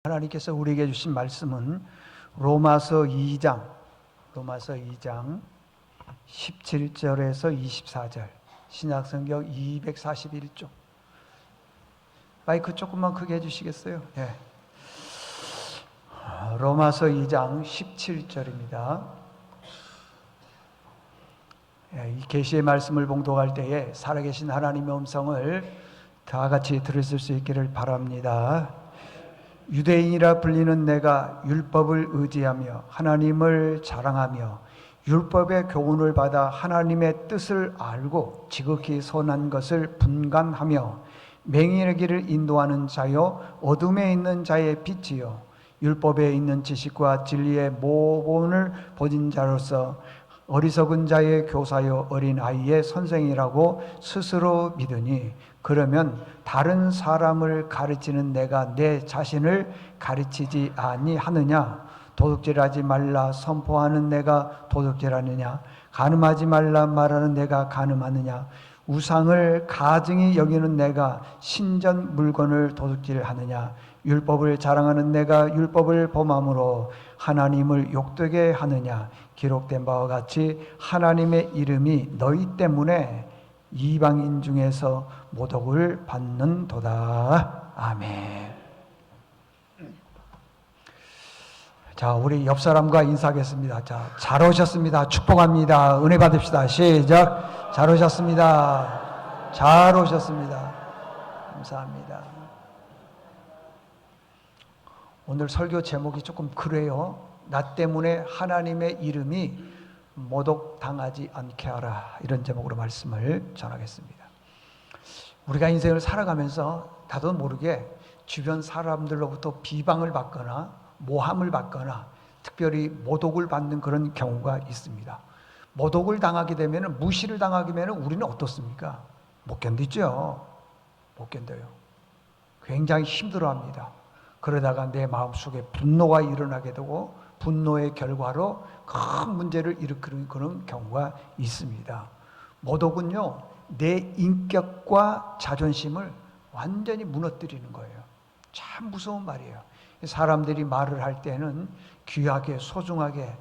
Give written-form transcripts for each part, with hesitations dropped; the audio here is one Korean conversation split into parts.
하나님께서 우리에게 주신 말씀은 로마서 2장 17절에서 24절, 신약성경 241쪽. 마이크 조금만 크게 해주시겠어요? 네. 로마서 2장 17절입니다. 이 계시의 말씀을 봉독할 때에 살아계신 하나님의 음성을 다 같이 들으실 수 있기를 바랍니다. 유대인이라 불리는 내가 율법을 의지하며 하나님을 자랑하며 율법의 교훈을 받아 하나님의 뜻을 알고 지극히 선한 것을 분간하며 맹인의 길을 인도하는 자여 어둠에 있는 자의 빛이요 율법에 있는 지식과 진리의 모본을 보진 자로서 어리석은 자의 교사요 어린아이의 선생이라고 스스로 믿으니, 그러면 다른 사람을 가르치는 내가 내 자신을 가르치지 아니하느냐? 도둑질하지 말라 선포하는 내가 도둑질하느냐? 간음하지 말라 말하는 내가 간음하느냐? 우상을 가증히 여기는 내가 신전 물건을 도둑질하느냐? 율법을 자랑하는 내가 율법을 범함으로 하나님을 욕되게 하느냐? 기록된 바와 같이 하나님의 이름이 너희 때문에 이방인 중에서 모독을 받는도다. 아멘. 자, 우리 옆 사람과 인사하겠습니다. 자, 잘 오셨습니다. 축복합니다. 은혜 받읍시다. 시작. 잘 오셨습니다. 잘 오셨습니다. 감사합니다. 오늘 설교 제목이 조금 그래요. 나 때문에 하나님의 이름이 모독당하지 않게 하라, 이런 제목으로 말씀을 전하겠습니다. 우리가 인생을 살아가면서 나도 모르게 주변 사람들로부터 비방을 받거나 모함을 받거나 특별히 모독을 받는 그런 경우가 있습니다. 모독을 당하게 되면, 무시를 당하게 되면 우리는 어떻습니까? 못 견디죠. 못 견뎌요. 굉장히 힘들어합니다. 그러다가 내 마음속에 분노가 일어나게 되고 분노의 결과로 큰 문제를 일으키는 그런 경우가 있습니다. 모독은요, 내 인격과 자존심을 완전히 무너뜨리는 거예요. 참 무서운 말이에요. 사람들이 말을 할 때는 귀하게 소중하게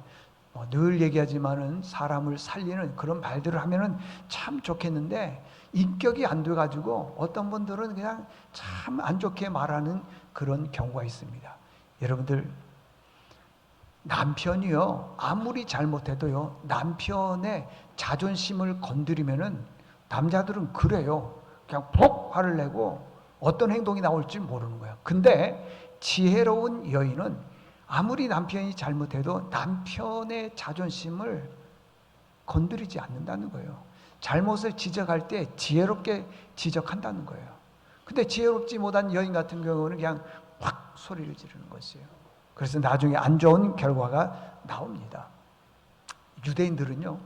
늘 얘기하지만은 사람을 살리는 그런 말들을 하면은 참 좋겠는데, 인격이 안 돼가지고 어떤 분들은 그냥 참 안 좋게 말하는 그런 경우가 있습니다. 여러분들, 남편이요, 아무리 잘못해도요, 남편의 자존심을 건드리면은 남자들은 그래요. 그냥 푹 화를 내고 어떤 행동이 나올지 모르는 거예요. 근데 지혜로운 여인은 아무리 남편이 잘못해도 남편의 자존심을 건드리지 않는다는 거예요. 잘못을 지적할 때 지혜롭게 지적한다는 거예요. 근데 지혜롭지 못한 여인 같은 경우는 그냥 확 소리를 지르는 것이에요. 그래서 나중에 안 좋은 결과가 나옵니다. 유대인들은요,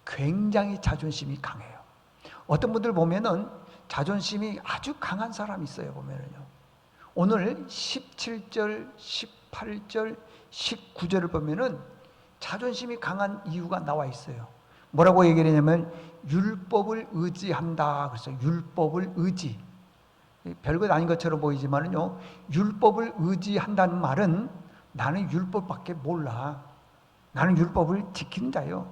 굉장히 자존심이 강해요. 어떤 분들 보면은 자존심이 아주 강한 사람이 있어요. 보면은요, 오늘 17절, 18절, 19절을 보면은 자존심이 강한 이유가 나와 있어요. 뭐라고 얘기를 했냐면 율법을 의지한다. 그래서 율법을 의지. 별것 아닌 것처럼 보이지만은요, 율법을 의지한다는 말은 나는 율법밖에 몰라. 나는 율법을 지키는 자요.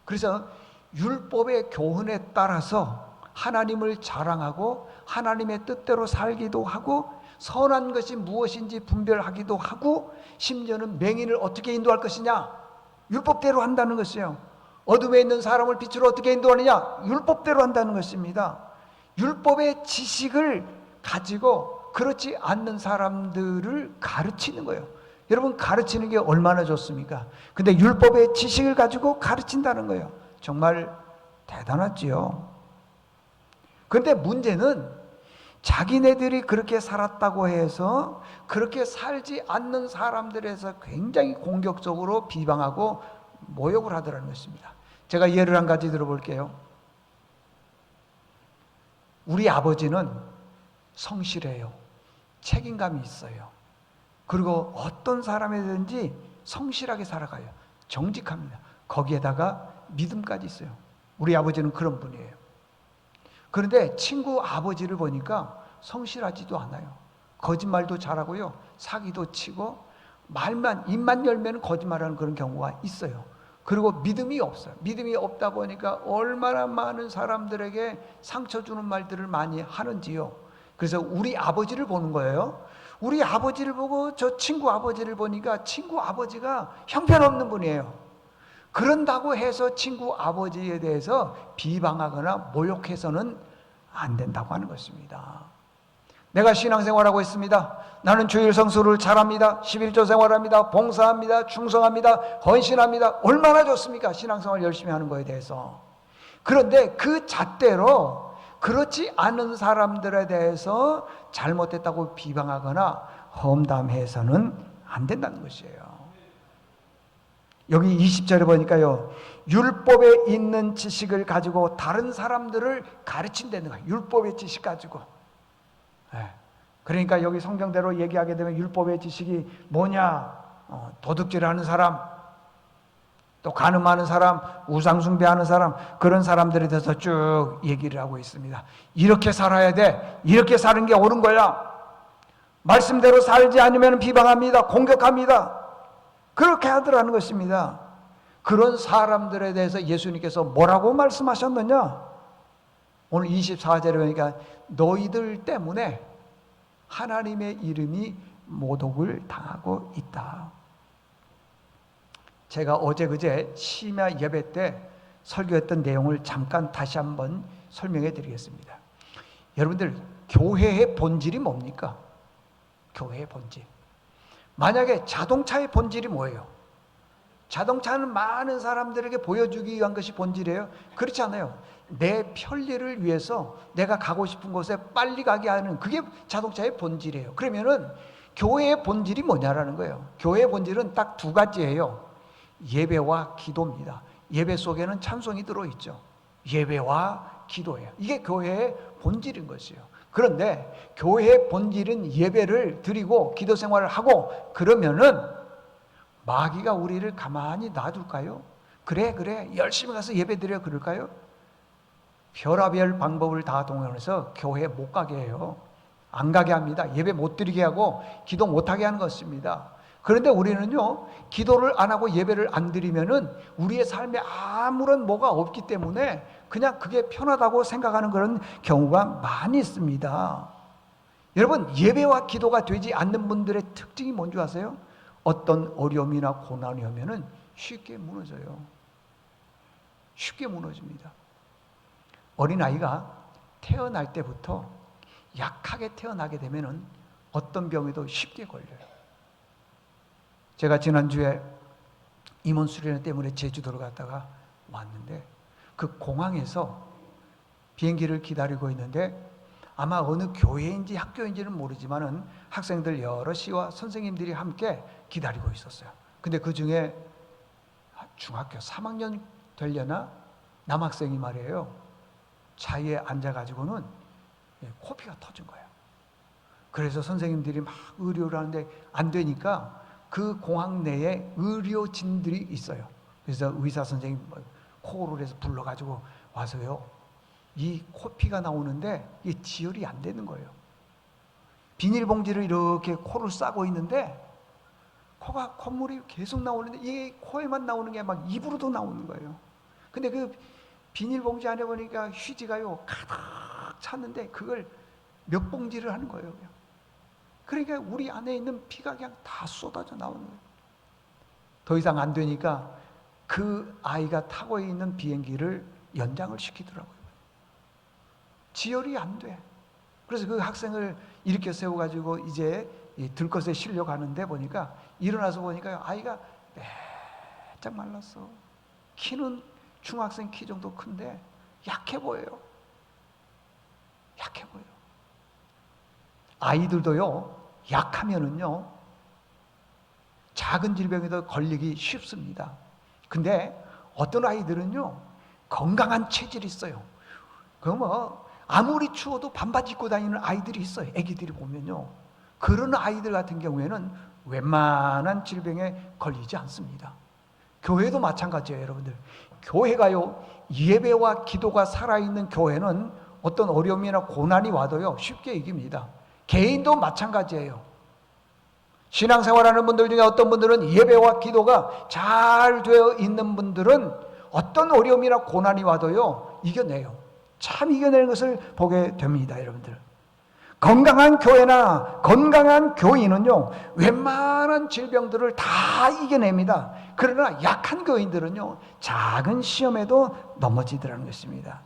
그래서 율법의 교훈에 따라서 하나님을 자랑하고 하나님의 뜻대로 살기도 하고 선한 것이 무엇인지 분별하기도 하고, 심지어는 맹인을 어떻게 인도할 것이냐, 율법대로 한다는 것이에요. 어둠에 있는 사람을 빛으로 어떻게 인도하느냐, 율법대로 한다는 것입니다. 율법의 지식을 가지고 그렇지 않는 사람들을 가르치는 거예요. 여러분, 가르치는 게 얼마나 좋습니까? 근데 율법의 지식을 가지고 가르친다는 거예요. 정말 대단하지요. 그런데 문제는 자기네들이 그렇게 살았다고 해서 그렇게 살지 않는 사람들에서 굉장히 공격적으로 비방하고 모욕을 하더라는 것입니다. 제가 예를 한 가지 들어볼게요. 우리 아버지는 성실해요. 책임감이 있어요. 그리고 어떤 사람이든지 성실하게 살아가요. 정직합니다. 거기에다가 믿음까지 있어요. 우리 아버지는 그런 분이에요. 그런데 친구 아버지를 보니까 성실하지도 않아요. 거짓말도 잘하고요, 사기도 치고, 입만 열면 거짓말하는 그런 경우가 있어요. 그리고 믿음이 없어요. 믿음이 없다 보니까 얼마나 많은 사람들에게 상처 주는 말들을 많이 하는지요. 그래서 우리 아버지를 보는 거예요. 우리 아버지를 보고 저 친구 아버지를 보니까 친구 아버지가 형편없는 분이에요. 그런다고 해서 친구 아버지에 대해서 비방하거나 모욕해서는 안 된다고 하는 것입니다. 내가 신앙생활하고 있습니다. 나는 주일 성수를 잘합니다. 11조 생활합니다. 봉사합니다. 충성합니다. 헌신합니다. 얼마나 좋습니까? 신앙생활 열심히 하는 거에 대해서. 그런데 그 잣대로 그렇지 않은 사람들에 대해서 잘못했다고 비방하거나 험담해서는 안 된다는 것이에요. 여기 20절에 보니까요, 율법에 있는 지식을 가지고 다른 사람들을 가르친다는 거예요. 율법의 지식 가지고. 그러니까 여기 성경대로 얘기하게 되면 율법의 지식이 뭐냐? 도둑질하는 사람, 또 간음하는 사람, 우상숭배하는 사람, 그런 사람들에 대해서 쭉 얘기를 하고 있습니다. 이렇게 살아야 돼. 이렇게 사는 게 옳은 거야. 말씀대로 살지 않으면 비방합니다. 공격합니다. 그렇게 하더라는 것입니다. 그런 사람들에 대해서 예수님께서 뭐라고 말씀하셨느냐? 오늘 24절에 보니까 너희들 때문에 하나님의 이름이 모독을 당하고 있다. 제가 어제 그제 심야 예배 때 설교했던 내용을 잠깐 다시 한번 설명해 드리겠습니다. 여러분들, 교회의 본질이 뭡니까? 교회의 본질. 만약에 자동차의 본질이 뭐예요? 자동차는 많은 사람들에게 보여주기 위한 것이 본질이에요? 그렇지 않아요. 내 편리를 위해서 내가 가고 싶은 곳에 빨리 가게 하는, 그게 자동차의 본질이에요. 그러면은 교회의 본질이 뭐냐라는 거예요. 교회의 본질은 딱 두 가지예요. 예배와 기도입니다. 예배 속에는 찬송이 들어있죠. 예배와 기도예요. 이게 교회의 본질인 것이에요. 그런데 교회의 본질은 예배를 드리고 기도 생활을 하고 그러면은 마귀가 우리를 가만히 놔둘까요? 그래 열심히 가서 예배 드려 그럴까요? 별의별 방법을 다 동원해서 교회 못 가게 해요. 안 가게 합니다. 예배 못 드리게 하고 기도 못 하게 하는 것입니다. 그런데 우리는요, 기도를 안 하고 예배를 안 드리면은 우리의 삶에 아무런 뭐가 없기 때문에 그냥 그게 편하다고 생각하는 그런 경우가 많이 있습니다. 여러분, 예배와 기도가 되지 않는 분들의 특징이 뭔지 아세요? 어떤 어려움이나 고난이 오면은 쉽게 무너져요. 쉽게 무너집니다. 어린아이가 태어날 때부터 약하게 태어나게 되면은 어떤 병에도 쉽게 걸려요. 제가 지난주에 임원 수련 때문에 제주도로 갔다가 왔는데 그 공항에서 비행기를 기다리고 있는데 아마 어느 교회인지 학교인지는 모르지만은 학생들 여럿이와 선생님들이 함께 기다리고 있었어요. 근데 그 중에 중학교 3학년 되려나 남학생이 말이에요. 차에 앉아가지고는 코피가 터진 거예요. 그래서 선생님들이 막 의료를 하는데 안 되니까 그 공항 내에 의료진들이 있어요. 그래서 의사 선생님 코를 해서 불러가지고 와서요, 이 코피가 나오는데 이게 지혈이 안 되는 거예요. 비닐봉지를 이렇게 코를 싸고 있는데 콧물이 계속 나오는데 이 코에만 나오는 게 막 입으로도 나오는 거예요. 근데 그 비닐봉지 안에 보니까 휴지가요 가득 찼는데 그걸 몇 봉지를 하는 거예요. 그러니까 우리 안에 있는 피가 그냥 다 쏟아져 나오는 거예요. 더 이상 안 되니까 그 아이가 타고 있는 비행기를 연장을 시키더라고요. 지혈이 안 돼. 그래서 그 학생을 일으켜 세워가지고 이제 들것에 실려 가는데 보니까 일어나서 보니까 아이가 빼짝 말랐어. 키는 중학생 키 정도 큰데 약해 보여요. 약해 보여. 아이들도요, 약하면은요, 작은 질병에도 걸리기 쉽습니다. 근데 어떤 아이들은요, 건강한 체질이 있어요. 그럼 아무리 추워도 반바지 입고 다니는 아이들이 있어요. 애기들이 보면요. 그런 아이들 같은 경우에는 웬만한 질병에 걸리지 않습니다. 교회도 마찬가지예요, 여러분들. 교회가요, 예배와 기도가 살아있는 교회는 어떤 어려움이나 고난이 와도요, 쉽게 이깁니다. 개인도 마찬가지예요. 신앙생활하는 분들 중에 어떤 분들은 예배와 기도가 잘 되어 있는 분들은 어떤 어려움이나 고난이 와도요 이겨내요. 참 이겨내는 것을 보게 됩니다. 여러분들, 건강한 교회나 건강한 교인은요 웬만한 질병들을 다 이겨냅니다. 그러나 약한 교인들은요 작은 시험에도 넘어지더라는 것입니다.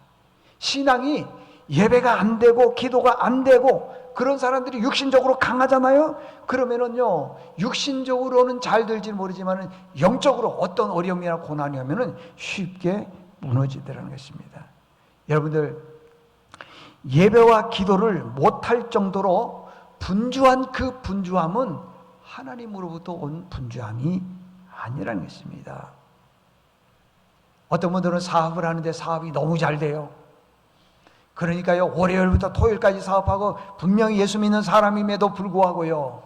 신앙이 예배가 안 되고 기도가 안 되고 그런 사람들이 육신적으로 강하잖아요. 그러면은요 육신적으로는 잘 될지 모르지만 영적으로 어떤 어려움이나 고난이 오면은 쉽게 무너지더라는 것입니다. 여러분들, 예배와 기도를 못할 정도로 분주한 그 분주함은 하나님으로부터 온 분주함이 아니라는 것입니다. 어떤 분들은 사업을 하는데 사업이 너무 잘 돼요. 그러니까요 월요일부터 토요일까지 사업하고 분명히 예수 믿는 사람임에도 불구하고요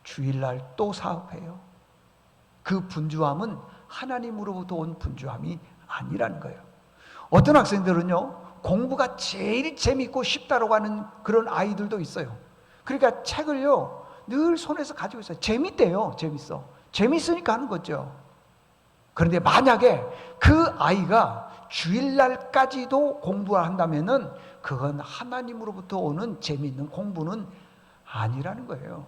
주일날 또 사업해요. 그 분주함은 하나님으로부터 온 분주함이 아니라는 거예요. 어떤 학생들은요 공부가 제일 재밌고 쉽다라고 하는 그런 아이들도 있어요. 그러니까 책을요 늘 손에서 가지고 있어요. 재밌대요. 재밌으니까 하는 거죠. 그런데 만약에 그 아이가 주일날까지도 공부를 한다면은 그건 하나님으로부터 오는 재미있는 공부는 아니라는 거예요.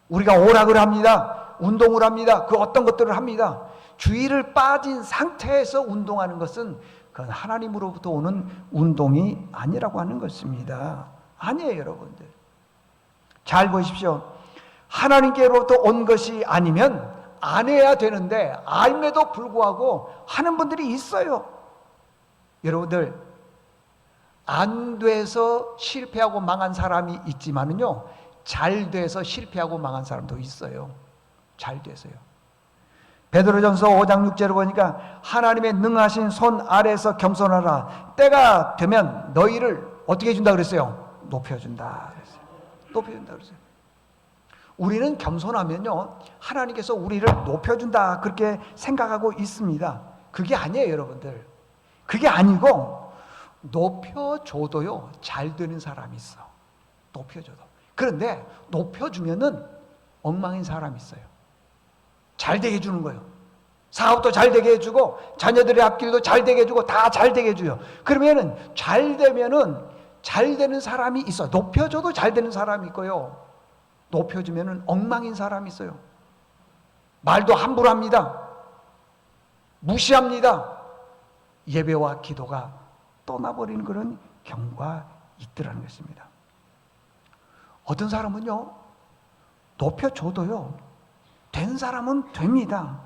우리가 오락을 합니다. 운동을 합니다. 그 어떤 것들을 합니다. 주일을 빠진 상태에서 운동하는 것은 그건 하나님으로부터 오는 운동이 아니라고 하는 것입니다. 아니에요, 여러분들. 잘 보십시오. 하나님께로부터 온 것이 아니면 안 해야 되는데 알매도 불구하고 하는 분들이 있어요. 여러분들, 안 돼서 실패하고 망한 사람이 있지만은요 잘 돼서 실패하고 망한 사람도 있어요. 잘 돼서요. 베드로전서 5장 6절을 보니까 하나님의 능하신 손 아래에서 겸손하라. 때가 되면 너희를 어떻게 해준다 그랬어요? 높여준다 그랬어요. 우리는 겸손하면요 하나님께서 우리를 높여준다 그렇게 생각하고 있습니다. 그게 아니에요, 여러분들. 그게 아니고 높여줘도요 잘 되는 사람이 있어. 높여줘도. 그런데 높여주면은 엉망인 사람이 있어요. 잘 되게 해주는 거예요. 사업도 잘 되게 해주고 자녀들의 앞길도 잘 되게 해주고 다 잘 되게 해줘요. 그러면은 잘 되면은 잘 되는 사람이 있어. 높여줘도 잘 되는 사람이 있고요 높여주면은 엉망인 사람이 있어요. 말도 함부로 합니다. 무시합니다. 예배와 기도가 떠나버리는 그런 경우가 있더라는 것입니다. 어떤 사람은요 높여줘도요 된 사람은 됩니다.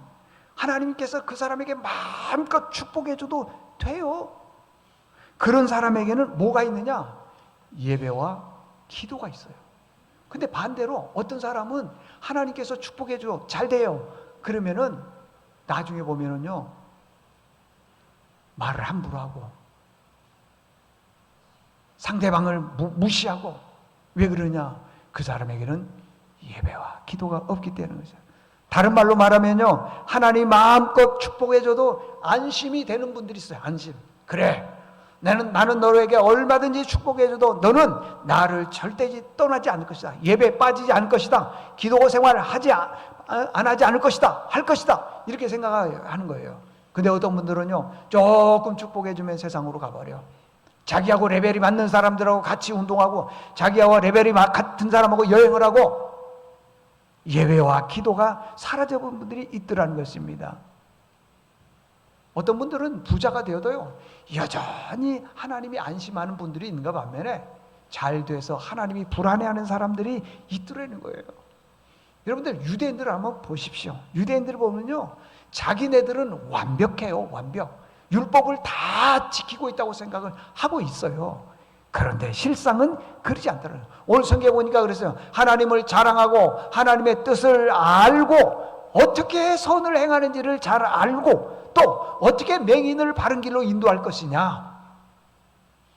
하나님께서 그 사람에게 마음껏 축복해줘도 돼요. 그런 사람에게는 뭐가 있느냐? 예배와 기도가 있어요. 근데 반대로 어떤 사람은 하나님께서 축복해줘 잘 돼요. 그러면은 나중에 보면은요 말을 함부로 하고 상대방을 무시하고. 왜 그러냐? 그 사람에게는 예배와 기도가 없기 때문이죠. 다른 말로 말하면요 하나님 마음껏 축복해줘도 안심이 되는 분들이 있어요. 안심. 그래, 나는 너에게 얼마든지 축복해줘도 너는 나를 절대 떠나지 않을 것이다. 예배에 빠지지 않을 것이다. 기도 생활을 안 하지 않을 것이다. 할 것이다. 이렇게 생각하는 거예요. 근데 어떤 분들은요 조금 축복해주면 세상으로 가버려. 자기하고 레벨이 맞는 사람들하고 같이 운동하고 자기와 레벨이 같은 사람하고 여행을 하고 예배와 기도가 사라져본 분들이 있더라는 것입니다. 어떤 분들은 부자가 되어도요 여전히 하나님이 안심하는 분들이 있는가 반면에 잘 돼서 하나님이 불안해하는 사람들이 있더라는 거예요. 여러분들 유대인들을 한번 보십시오. 유대인들을 보면요 자기네들은 완벽해요. 완벽. 율법을 다 지키고 있다고 생각을 하고 있어요. 그런데 실상은 그러지 않더라고요. 오늘 성경에 보니까 그랬어요. 하나님을 자랑하고 하나님의 뜻을 알고 어떻게 선을 행하는지를 잘 알고 또 어떻게 맹인을 바른 길로 인도할 것이냐.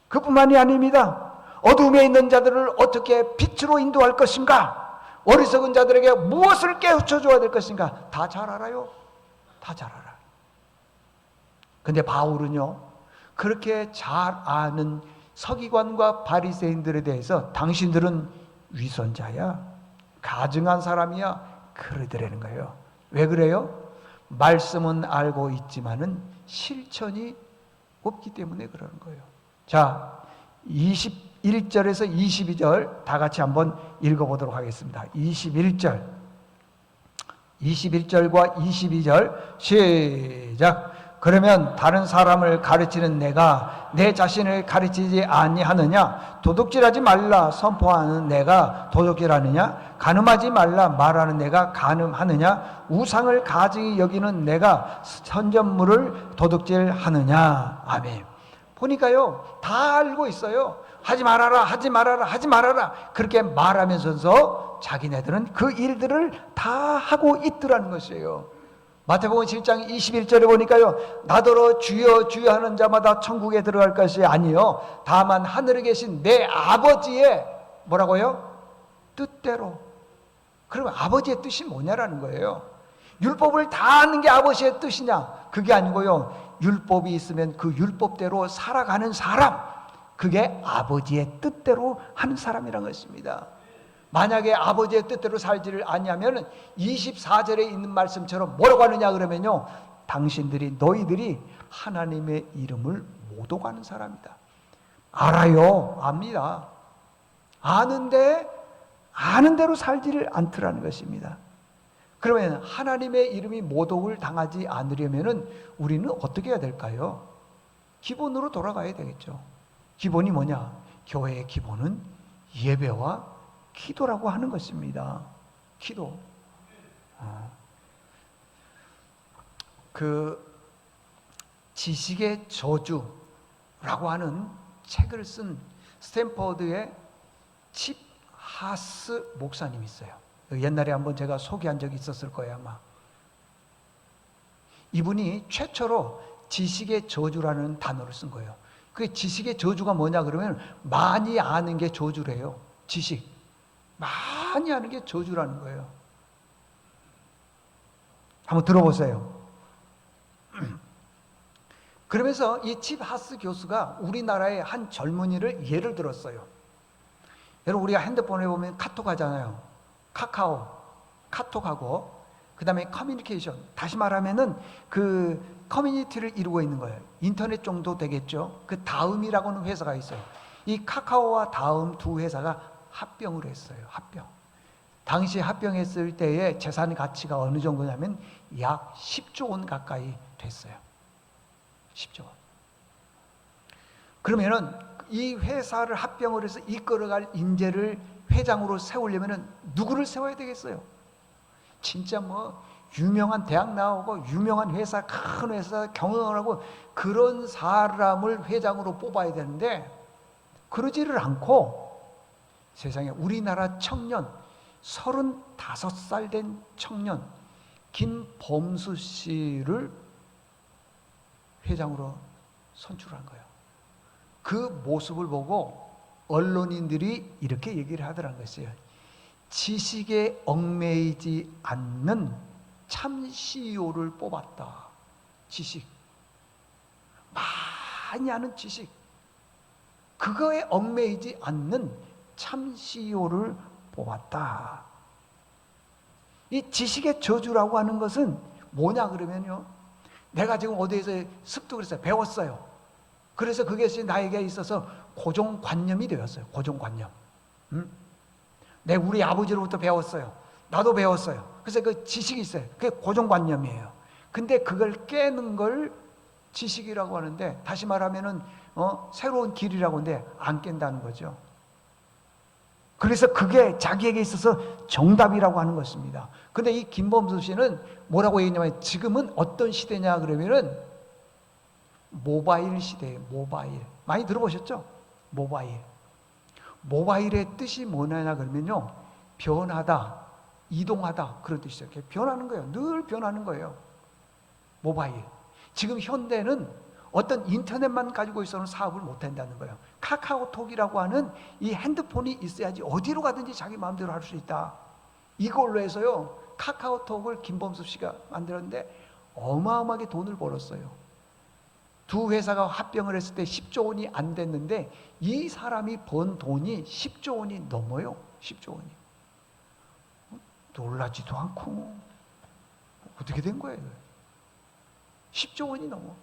그뿐만이 아닙니다. 어둠에 있는 자들을 어떻게 빛으로 인도할 것인가. 어리석은 자들에게 무엇을 깨우쳐줘야 될 것인가. 다 잘 알아요. 다 잘 알아요. 근데 바울은요 그렇게 잘 아는 서기관과 바리새인들에 대해서 당신들은 위선자야, 가증한 사람이야 그러더라는 거예요. 왜 그래요? 말씀은 알고 있지만은 실천이 없기 때문에 그러는 거예요. 자, 21절에서 22절 다 같이 한번 읽어보도록 하겠습니다. 21절과 22절 시작. 그러면 다른 사람을 가르치는 내가 내 자신을 가르치지 아니하느냐? 도둑질하지 말라 선포하는 내가 도둑질하느냐? 간음하지 말라 말하는 내가 간음하느냐? 우상을 가증히 여기는 내가 선전물을 도둑질하느냐? 아멘. 보니까요, 다 알고 있어요. 하지 말아라, 하지 말아라, 하지 말아라. 그렇게 말하면서 자기네들은 그 일들을 다 하고 있더라는 것이에요. 마태복음 7장 21절에 보니까요, 나더러 주여 주여 하는 자마다 천국에 들어갈 것이 아니요 다만 하늘에 계신 내 아버지의 뭐라고요? 뜻대로. 그러면 아버지의 뜻이 뭐냐라는 거예요. 율법을 다 하는 게 아버지의 뜻이냐? 그게 아니고요, 율법이 있으면 그 율법대로 살아가는 사람, 그게 아버지의 뜻대로 하는 사람이라는 것입니다. 만약에 아버지의 뜻대로 살지를 아니하면 24절에 있는 말씀처럼 뭐라고 하느냐 그러면요, 당신들이 너희들이 하나님의 이름을 못 오가는 사람이다. 알아요. 압니다. 아는데 아는 대로 살지를 않더라는 것입니다. 그러면 하나님의 이름이 모독을 당하지 않으려면 우리는 어떻게 해야 될까요? 기본으로 돌아가야 되겠죠. 기본이 뭐냐? 교회의 기본은 예배와 기도라고 하는 것입니다. 기도. 그 지식의 저주라고 하는 책을 쓴 스탠퍼드의 칩 하스 목사님이 있어요. 옛날에 한번 제가 소개한 적이 있었을 거예요, 아마. 이분이 최초로 지식의 저주라는 단어를 쓴 거예요. 그 지식의 저주가 뭐냐 그러면 많이 아는 게 저주래요. 지식. 많이 아는 게 저주라는 거예요. 한번 들어보세요. 그러면서 이 칩 하스 교수가 우리나라의 한 젊은이를 예를 들었어요. 여러분, 우리가 핸드폰에 보면 카톡 하잖아요. 카톡하고 그 다음에 커뮤니케이션, 다시 말하면은 그 커뮤니티를 이루고 있는 거예요. 인터넷 정도 되겠죠. 그 다음이라고 하는 회사가 있어요. 이 카카오와 다음 두 회사가 합병을 했어요. 합병. 당시 합병했을 때의 재산 가치가 어느 정도냐면 약 10조 원 가까이 됐어요. 10조 원. 그러면은 이 회사를 합병을 해서 이끌어갈 인재를 회장으로 세우려면은 누구를 세워야 되겠어요? 진짜 뭐 유명한 대학 나오고 유명한 회사, 큰 회사 경영을 하고 그런 사람을 회장으로 뽑아야 되는데 그러지를 않고 세상에 우리나라 청년 35살 된 청년 김범수 씨를 회장으로 선출한 거예요. 그 모습을 보고 언론인들이 이렇게 얘기를 하더라는 것이에요. 지식에 얽매이지 않는 참 CEO를 뽑았다. 지식. 많이 아는 지식. 그거에 얽매이지 않는 참 CEO를 뽑았다. 이 지식의 저주라고 하는 것은 뭐냐 그러면요, 내가 지금 어디에서 습득을 했어요. 배웠어요. 그래서 그것이 나에게 있어서 고정관념이 되었어요. 고정관념. 내 우리 아버지로부터 배웠어요. 나도 배웠어요. 그래서 그 지식이 있어요. 그게 고정관념이에요. 근데 그걸 깨는 걸 지식이라고 하는데, 다시 말하면은 새로운 길이라고 하는데 안 깬다는 거죠. 그래서 그게 자기에게 있어서 정답이라고 하는 것입니다. 근데 이 김범수 씨는 뭐라고 얘기했냐면, 지금은 어떤 시대냐 그러면은 모바일 시대예요. 모바일. 많이 들어보셨죠? 모바일. 모바일의 뜻이 뭐냐 그러면요, 변하다, 이동하다, 그런 뜻이죠. 변하는 거예요. 늘 변하는 거예요. 모바일. 지금 현대는 어떤 인터넷만 가지고 있어서는 사업을 못 한다는 거예요. 카카오톡이라고 하는 이 핸드폰이 있어야지 어디로 가든지 자기 마음대로 할 수 있다. 이걸로 해서요, 카카오톡을 김범수 씨가 만들었는데 어마어마하게 돈을 벌었어요. 두 회사가 합병을 했을 때 10조 원이 안 됐는데 이 사람이 번 돈이 10조 원이 넘어요. 10조 원이. 놀라지도 않고 어떻게 된 거예요? 10조 원이 넘어.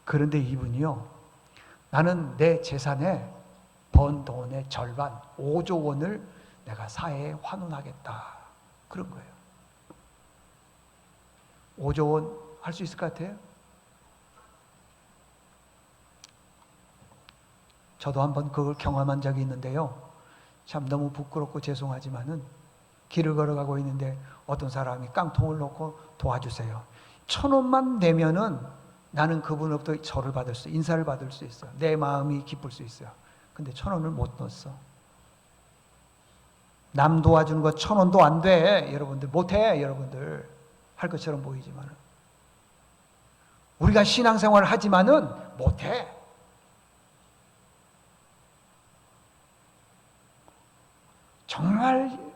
그런데 이분이요, 나는 내 재산에 번 돈의 절반 5조 원을 내가 사회에 환원하겠다, 그런 거예요. 5조 원 할 수 있을 것 같아요? 저도 한번 그걸 경험한 적이 있는데요, 참 너무 부끄럽고 죄송하지만은 길을 걸어가고 있는데 어떤 사람이 깡통을 놓고 도와주세요. 1,000원만 내면은 나는 그분으로부터 절을 받을 수, 인사를 받을 수 있어요. 내 마음이 기쁠 수 있어요. 근데 1,000원을 못 넣었어. 남 도와주는 거 1,000원도 안 돼. 여러분들 못해. 여러분들 할 것처럼 보이지만 우리가 신앙생활을 하지만은 못해. 정말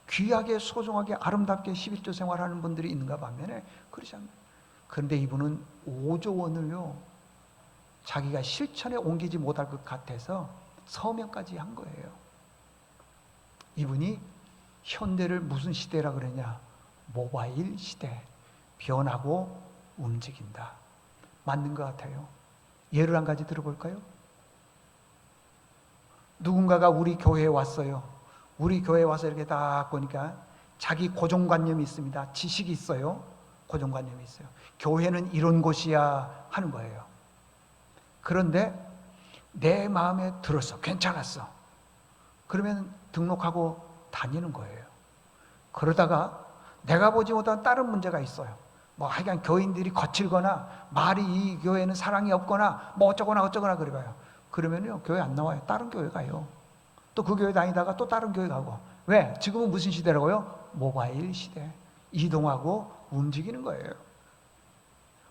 귀하게 소중하게 아름답게 11조 생활하는 분들이 있는가 반면에 그렇지 않아요. 그런데 이분은 5조 원을요, 자기가 실천에 옮기지 못할 것 같아서 서명까지 한 거예요. 이분이 현대를 무슨 시대라 그러냐? 모바일 시대. 변하고 움직인다. 맞는 것 같아요. 예를 한 가지 들어볼까요? 누군가가 우리 교회에 왔어요. 우리 교회에 와서 이렇게 딱 보니까 자기 고정관념이 있습니다. 지식이 있어요. 고정관념이 있어요. 교회는 이런 곳이야 하는 거예요. 그런데 내 마음에 들었어. 괜찮았어. 그러면 등록하고 다니는 거예요. 그러다가 내가 보지 못한 다른 문제가 있어요. 뭐 하여간 교인들이 거칠거나 말이 이 교회는 사랑이 없거나 뭐 어쩌거나 그래봐요. 그러면요 교회 안 나와요. 다른 교회 가요. 또 그 교회 다니다가 또 다른 교회 가고. 왜? 지금은 무슨 시대라고요? 모바일 시대. 이동하고 움직이는 거예요.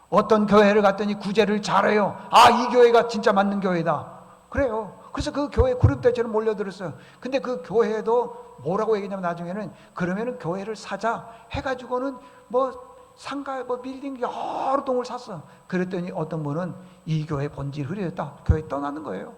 어떤 교회를 갔더니 구제를 잘해요. 아, 이 교회가 진짜 맞는 교회다. 그래요. 그래서 그 교회 그룹대처럼 몰려들었어요. 근데 그 교회도 뭐라고 얘기냐면 나중에는 그러면은 교회를 사자 해가지고는 뭐 상가 뭐 빌딩 여러 동을 샀어. 그랬더니 어떤 분은 이 교회 본질 흐려졌다. 교회 떠나는 거예요.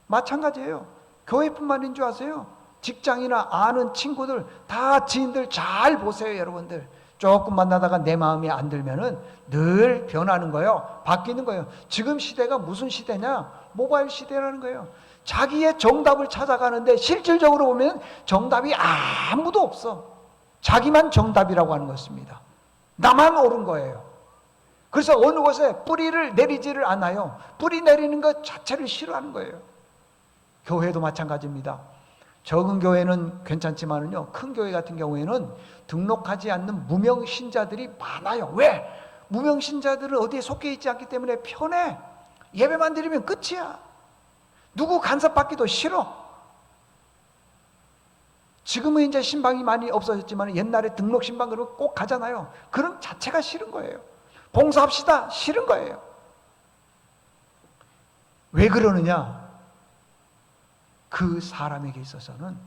마찬가지예요. 교회뿐만인 줄 아세요? 직장이나 아는 친구들 다 지인들 잘 보세요, 여러분들. 조금 만나다가 내 마음에 안 들면은 늘 변하는 거예요. 바뀌는 거예요. 지금 시대가 무슨 시대냐? 모바일 시대라는 거예요. 자기의 정답을 찾아가는데 실질적으로 보면 정답이 아무도 없어. 자기만 정답이라고 하는 것입니다. 나만 옳은 거예요. 그래서 어느 곳에 뿌리를 내리지를 않아요. 뿌리 내리는 것 자체를 싫어하는 거예요. 교회도 마찬가지입니다. 적은 교회는 괜찮지만은요, 큰 교회 같은 경우에는 등록하지 않는 무명 신자들이 많아요. 왜? 무명 신자들은 어디에 속해 있지 않기 때문에 편해. 예배만 드리면 끝이야. 누구 간섭받기도 싫어. 지금은 이제 신방이 많이 없어졌지만 옛날에 등록 신방 그러면 꼭 가잖아요. 그런 자체가 싫은 거예요. 봉사합시다. 싫은 거예요. 왜 그러느냐? 그 사람에게 있어서는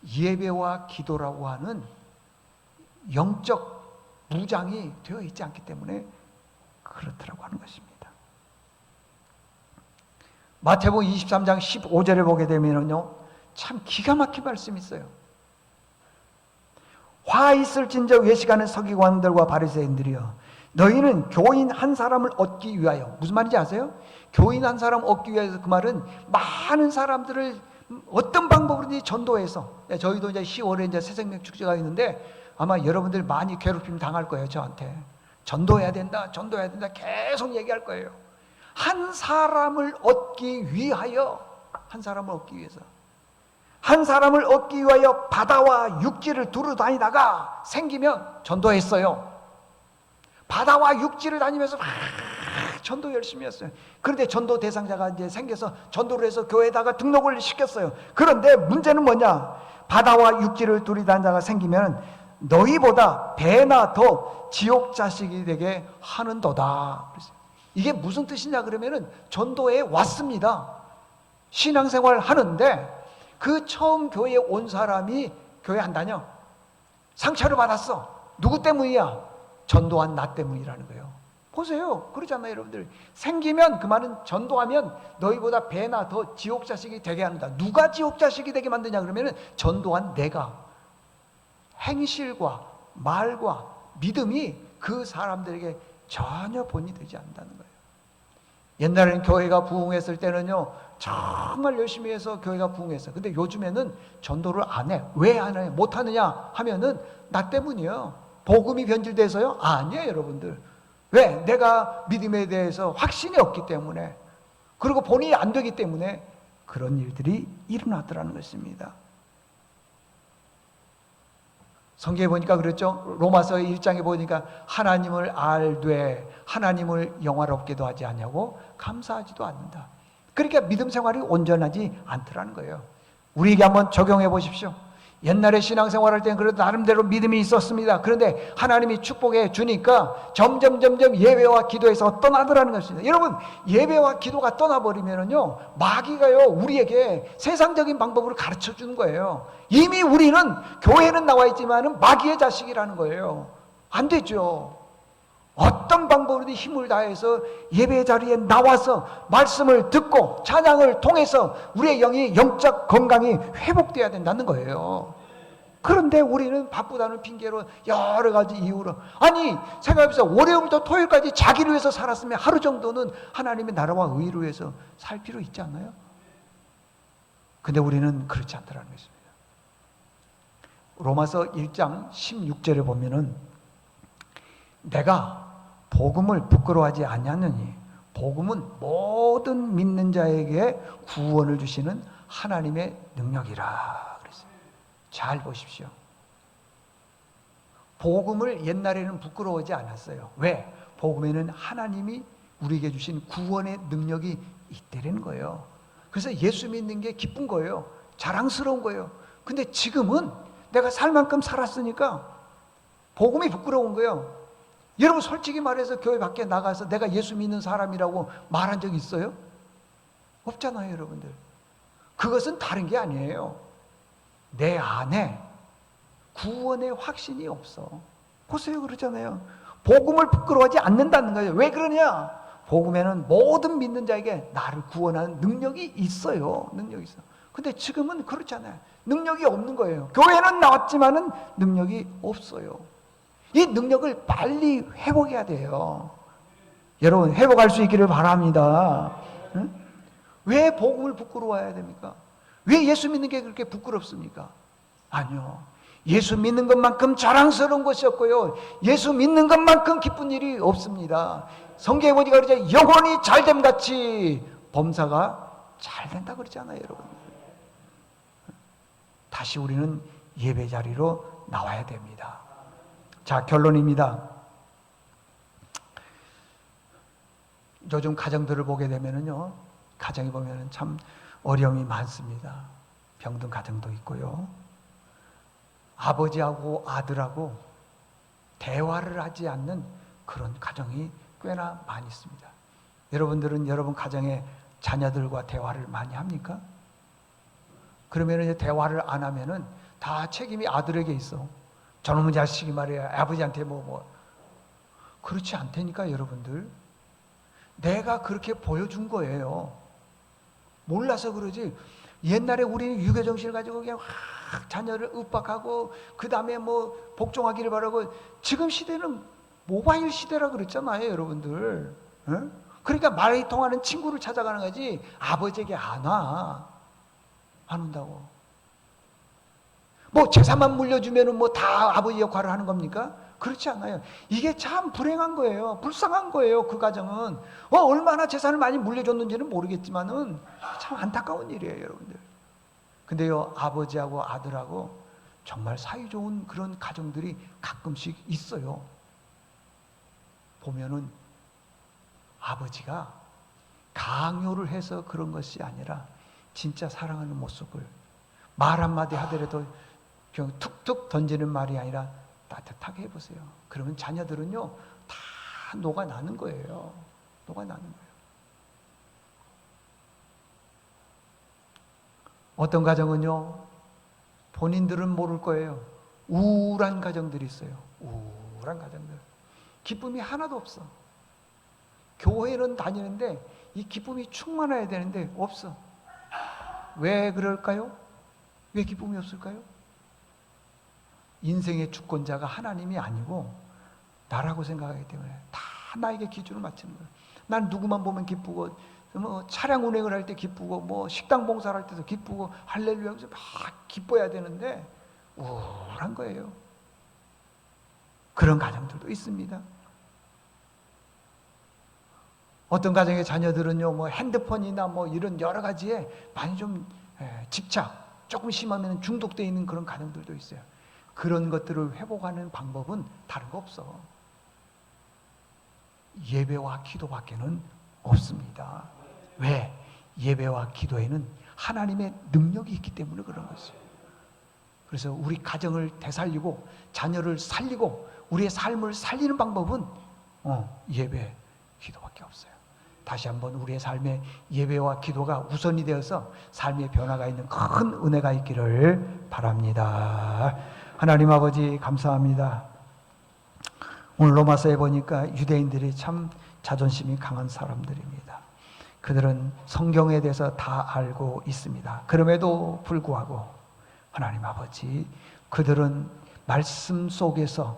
예배와 기도라고 하는 영적 무장이 되어 있지 않기 때문에 그렇더라고 하는 것입니다. 마태복음 23장 15절에 보게 되면요, 참 기가 막힌 말씀이 있어요. 화 있을진저 외식하는 서기관들과 바리새인들이여, 너희는 교인 한 사람을 얻기 위하여, 무슨 말인지 아세요? 교인 한 사람 얻기 위해서, 그 말은 많은 사람들을 어떤 방법으로든지 전도해서, 저희도 이제 10월에 이제 새생명 축제가 있는데 아마 여러분들 많이 괴롭힘 당할 거예요. 저한테 전도해야 된다, 전도해야 된다 계속 얘기할 거예요. 한 사람을 얻기 위하여, 한 사람을 얻기 위해서, 한 사람을 얻기 위하여 바다와 육지를 두루 다니다가 생기면 전도했어요. 바다와 육지를 다니면서 막 전도 열심히 했어요. 그런데 전도 대상자가 이제 생겨서 전도를 해서 교회에다가 등록을 시켰어요. 그런데 문제는 뭐냐? 바다와 육지를 두루 다니는 자가 생기면 너희보다 배나 더 지옥 자식이 되게 하는도다. 이게 무슨 뜻이냐 그러면은 전도에 왔습니다. 신앙생활 하는데 그 처음 교회에 온 사람이 교회 안 다녀. 상처를 받았어. 누구 때문이야? 전도한 나 때문이라는 거예요. 보세요. 그러잖아요, 여러분들. 생기면 그 말은 전도하면 너희보다 배나 더 지옥 자식이 되게 한다. 누가 지옥 자식이 되게 만드냐 그러면은 전도한 내가. 행실과 말과 믿음이 그 사람들에게 전혀 본이 되지 않는다는 거예요. 옛날에는 교회가 부흥했을 때는요, 정말 열심히 해서 교회가 부흥했어요. 근데 요즘에는 전도를 안 해. 왜 안 해? 못 하느냐 하면은 나 때문이에요. 복음이 변질돼서요? 아니에요, 여러분들. 왜? 내가 믿음에 대해서 확신이 없기 때문에, 그리고 본인이 안 되기 때문에 그런 일들이 일어나더라는 것입니다. 성경에 보니까 그랬죠. 로마서 1장에 보니까 하나님을 알되 하나님을 영화롭게도 하지 않냐고 감사하지도 않는다. 그러니까 믿음 생활이 온전하지 않더라는 거예요. 우리에게 한번 적용해 보십시오. 옛날에 신앙생활할 때는 그래도 나름대로 믿음이 있었습니다. 그런데 하나님이 축복해 주니까 점점 예배와 기도에서 떠나더라는 것입니다. 여러분, 예배와 기도가 떠나버리면은요, 마귀가요 우리에게 세상적인 방법으로 가르쳐 주는 거예요. 이미 우리는 교회는 나와 있지만은 마귀의 자식이라는 거예요. 안 되죠. 어떤 방법으로든 힘을 다해서 예배 자리에 나와서 말씀을 듣고 찬양을 통해서 우리의 영이 영적 건강이 회복돼야 된다는 거예요. 그런데 우리는 바쁘다는 핑계로 여러 가지 이유로, 아니 생각해보세요. 월요일부터 토요일까지 자기를 위해서 살았으면 하루 정도는 하나님의 나라와 의를 위해서 살 필요 있지 않나요? 근데 우리는 그렇지 않다는 것입니다. 로마서 1장 16절에 보면은 내가 복음을 부끄러워하지 아니하느니 복음은 모든 믿는 자에게 구원을 주시는 하나님의 능력이라 그랬어요. 잘 보십시오. 복음을 옛날에는 부끄러워하지 않았어요. 왜? 복음에는 하나님이 우리에게 주신 구원의 능력이 있다는 거예요. 그래서 예수 믿는 게 기쁜 거예요. 자랑스러운 거예요. 근데 지금은 내가 살 만큼 살았으니까 복음이 부끄러운 거예요. 여러분 솔직히 말해서 교회 밖에 나가서 내가 예수 믿는 사람이라고 말한 적 있어요? 없잖아요, 여러분들. 그것은 다른 게 아니에요. 내 안에 구원의 확신이 없어. 보세요, 그러잖아요. 복음을 부끄러워하지 않는다는 거예요. 왜 그러냐? 복음에는 모든 믿는 자에게 나를 구원하는 능력이 있어요. 능력이 있어. 근데 지금은 그렇잖아요. 능력이 없는 거예요. 교회는 나왔지만은 능력이 없어요. 이 능력을 빨리 회복해야 돼요. 여러분 회복할 수 있기를 바랍니다. 응? 왜 복음을 부끄러워해야 됩니까? 왜 예수 믿는 게 그렇게 부끄럽습니까? 아니요. 예수 믿는 것만큼 자랑스러운 것이 없고요. 예수 믿는 것만큼 기쁜 일이 없습니다. 성경에 보니까 그러죠. 영혼이 잘됨 같이 범사가 잘 된다 그러잖아요, 여러분. 다시 우리는 예배 자리로 나와야 됩니다. 자, 결론입니다. 요즘 가정들을 보게 되면은요, 가정에 보면은 참 어려움이 많습니다. 병든 가정도 있고요. 아버지하고 아들하고 대화를 하지 않는 그런 가정이 꽤나 많이 있습니다. 여러분들은 여러분 가정에 자녀들과 대화를 많이 합니까? 그러면은 대화를 안 하면은 다 책임이 아들에게 있어. 저놈의 자식이 말이야 아버지한테 그렇지 않다니까 여러분들. 내가 그렇게 보여준 거예요. 몰라서 그러지. 옛날에 우리는 유교정신을 가지고 그냥 자녀를 윽박하고 그 다음에 복종하기를 바라고. 지금 시대는 모바일 시대라 그랬잖아요, 여러분들. 응? 그러니까 말이 통하는 친구를 찾아가는 거지 아버지에게 안 와. 안 온다고. 재산만 물려주면은 다 아버지 역할을 하는 겁니까? 그렇지 않아요. 이게 참 불행한 거예요. 불쌍한 거예요. 그 가정은 얼마나 재산을 많이 물려줬는지는 모르겠지만은 참 안타까운 일이에요, 여러분들. 근데요, 아버지하고 아들하고 정말 사이좋은 그런 가정들이 가끔씩 있어요. 보면은 아버지가 강요를 해서 그런 것이 아니라 진짜 사랑하는 모습을 말 한마디 하더라도 그냥 툭툭 던지는 말이 아니라 따뜻하게 해보세요. 그러면 자녀들은요 다 녹아나는 거예요. 녹아나는 거예요. 어떤 가정은요 본인들은 모를 거예요. 우울한 가정들이 있어요. 우울한 가정들. 기쁨이 하나도 없어. 교회는 다니는데 이 기쁨이 충만해야 되는데 없어. 왜 그럴까요? 왜 기쁨이 없을까요? 인생의 주권자가 하나님이 아니고 나라고 생각하기 때문에 다 나에게 기준을 맞추는 거예요. 난 누구만 보면 기쁘고, 뭐 차량 운행을 할 때 기쁘고, 뭐 식당 봉사를 할 때도 기쁘고, 할렐루야 하면서 막 기뻐야 되는데 우울한 거예요. 그런 가정들도 있습니다. 어떤 가정의 자녀들은요, 뭐 핸드폰이나 뭐 이런 여러 가지에 많이 좀 집착, 조금 심하면 중독되어 있는 그런 가정들도 있어요. 그런 것들을 회복하는 방법은 다른 거 없어. 예배와 기도밖에는 없습니다. 왜? 예배와 기도에는 하나님의 능력이 있기 때문에 그런 것이에요. 그래서 우리 가정을 되살리고 자녀를 살리고 우리의 삶을 살리는 방법은 예배, 기도밖에 없어요. 다시 한번 우리의 삶에 예배와 기도가 우선이 되어서 삶의 변화가 있는 큰 은혜가 있기를 바랍니다. 하나님 아버지 감사합니다. 오늘 로마서에 보니까 유대인들이 참 자존심이 강한 사람들입니다. 그들은 성경에 대해서 다 알고 있습니다. 그럼에도 불구하고 하나님 아버지, 그들은 말씀 속에서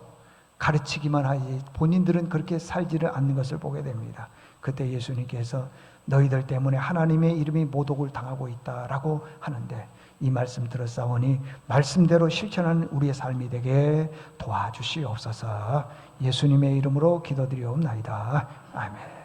가르치기만 하지 본인들은 그렇게 살지를 않는 것을 보게 됩니다. 그때 예수님께서 너희들 때문에 하나님의 이름이 모독을 당하고 있다라고 하는데, 이 말씀 들었사오니 말씀대로 실천하는 우리의 삶이 되게 도와주시옵소서. 예수님의 이름으로 기도드리옵나이다. 아멘.